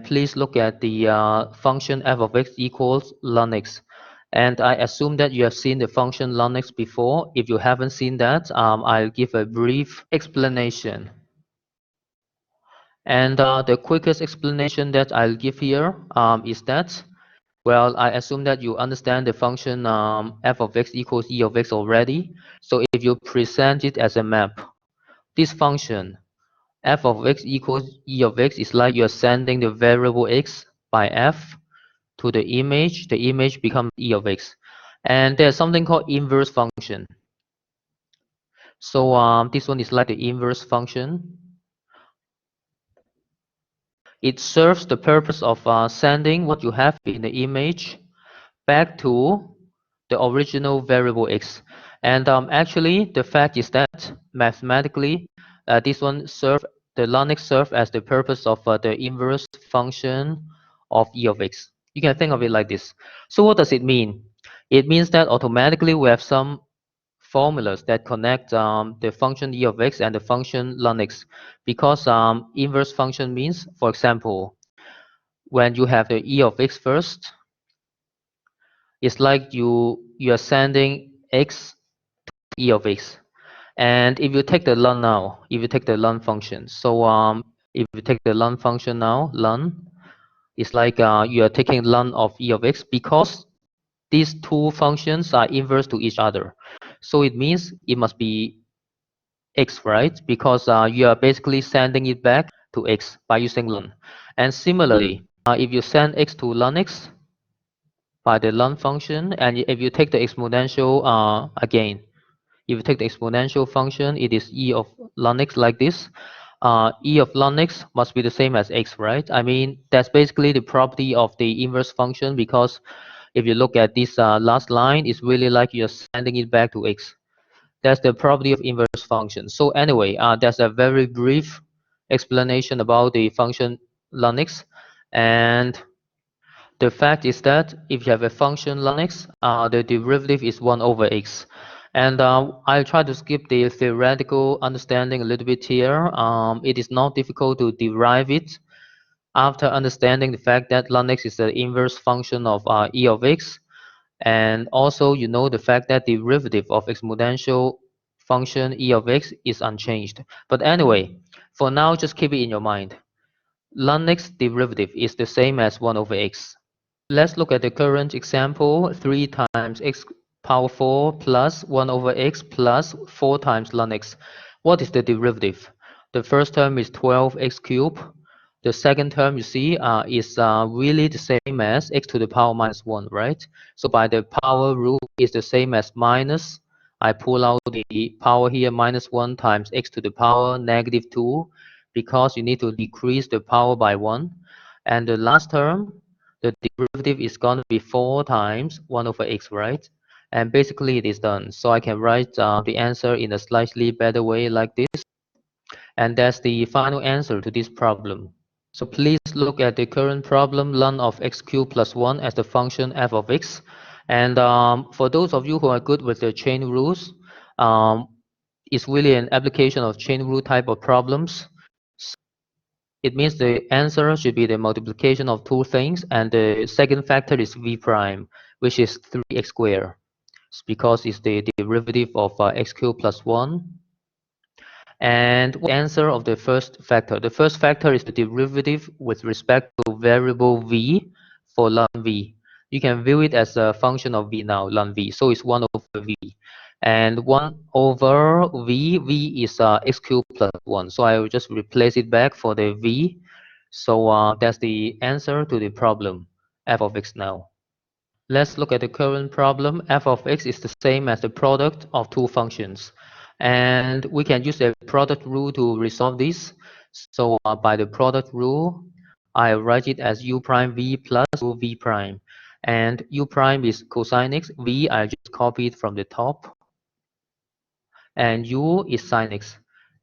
please look at the function f of x equals ln x. And I assume that you have seen the function ln x before. If you haven't seen that, I'll give a brief explanation. And the quickest explanation that I'll give here is that, well, I assume that you understand the function f of x equals e of x already. So if you present it as a map, this function f of x equals e of x is like you're sending the variable x by f to the image becomes e of x. And there's something called inverse function. So this one is like the inverse function. It serves the purpose of sending what you have in the image back to the original variable x. And actually, the fact is that mathematically, this one the ln x serve as the purpose of the inverse function of e of x. You can think of it like this. So what does it mean? It means that automatically we have some formulas that connect the function e of x and the function ln x, because inverse function means, for example, when you have the e of x first, it's like you are sending x to e of x. And if you take the ln now, if you take the ln function, so if you take the ln function now, ln, it's like you are taking ln of e of x, because these two functions are inverse to each other. So it means it must be x, right? Because you are basically sending it back to x by using ln. And similarly, if you send x to ln x by the ln function, and if you take the exponential again, if you take the exponential function, it is e of ln x like this. E of ln x must be the same as x, right? I mean, that's basically the property of the inverse function, because if you look at this last line, it's really like you're sending it back to x. That's the property of inverse function. So anyway, that's a very brief explanation about the function ln x. And the fact is that if you have a function ln x, the derivative is 1 over x. And I'll try to skip the theoretical understanding a little bit here. It is not difficult to derive it after understanding the fact that ln x is the inverse function of e of x. And also, you know the fact that the derivative of exponential function e of x is unchanged. But anyway, for now, just keep it in your mind. Ln x derivative is the same as 1 over x. Let's look at the current example. 3 times x power 4 plus 1 over x plus 4 times ln x. What is the derivative? The first term is 12x cubed. The second term, you see, is really the same as x to the power minus 1, right? So by the power rule, it's the same as minus. I pull out the power here, minus 1 times x to the power negative 2, because you need to decrease the power by 1. And the last term, the derivative is going to be 4 times 1 over x, right? And basically it is done. So I can write the answer in a slightly better way like this. And that's the final answer to this problem. So please look at the current problem, ln of x cubed plus 1 as the function f of x. And for those of you who are good with the chain rules, it's really an application of chain rule type of problems. It means the answer should be the multiplication of two things, and the second factor is v prime, which is 3x squared, because it's the derivative of x cubed plus 1. And the answer of the first factor? The first factor is the derivative with respect to variable v for ln v. You can view it as a function of v now, ln v. So it's 1 over v. And 1 over v is x cubed plus 1. So I will just replace it back for the v. So that's the answer to the problem, f of x now. Let's look at the current problem. F of x is the same as the product of two functions. And we can use the product rule to resolve this. So by the product rule, I write it as u prime v plus v prime. And u prime is cosine x, v I just copied from the top, and u is sine x.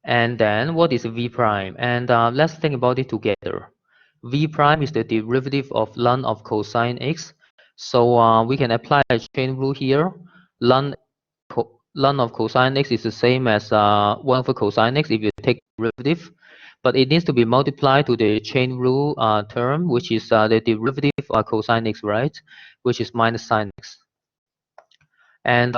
And then what is v prime? And let's think about it together. V prime is the derivative of ln of cosine x. So we can apply a chain rule here. Ln of cosine x is the same as 1 over cosine x if you take derivative. but it needs to be multiplied to the chain rule term, which is the derivative of cosine x, right? Which is minus sine x. And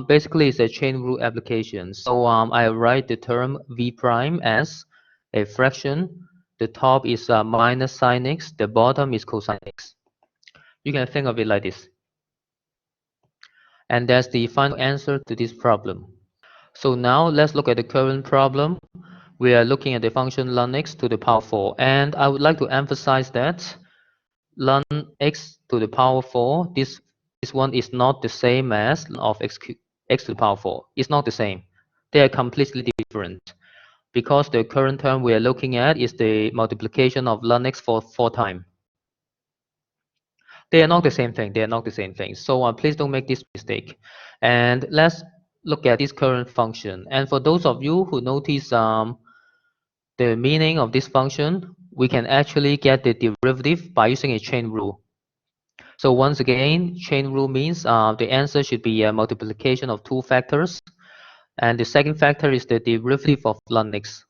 basically, it's a chain rule application. So I write the term v prime as a fraction. The top is minus sine x, the bottom is cosine x. You can think of it like this. And that's the final answer to this problem. So now let's look at the current problem. We are looking at the function ln x to the power 4. And I would like to emphasize that ln x to the power 4, this one is not the same as ln of x to the power 4. It's not the same. They are completely different. Because the current term we are looking at is the multiplication of ln x for 4 times. They are not the same thing. They are not the same thing. So please don't make this mistake. And let's look at this current function. And for those of you who notice the meaning of this function, we can actually get the derivative by using a chain rule. So once again, chain rule means the answer should be a multiplication of 2 factors. And the second factor is the derivative of ln x.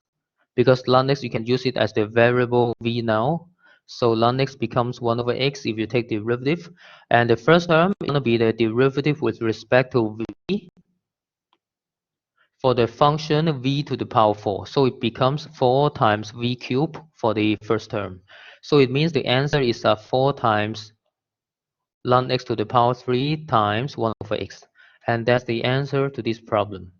Because ln x, you can use it as the variable v now. So ln x becomes 1 over x if you take the derivative. And the first term is going to be the derivative with respect to v for the function v to the power 4. So it becomes 4 times v cubed for the first term. So it means the answer is 4 times ln x to the power 3 times 1 over x. And that's the answer to this problem.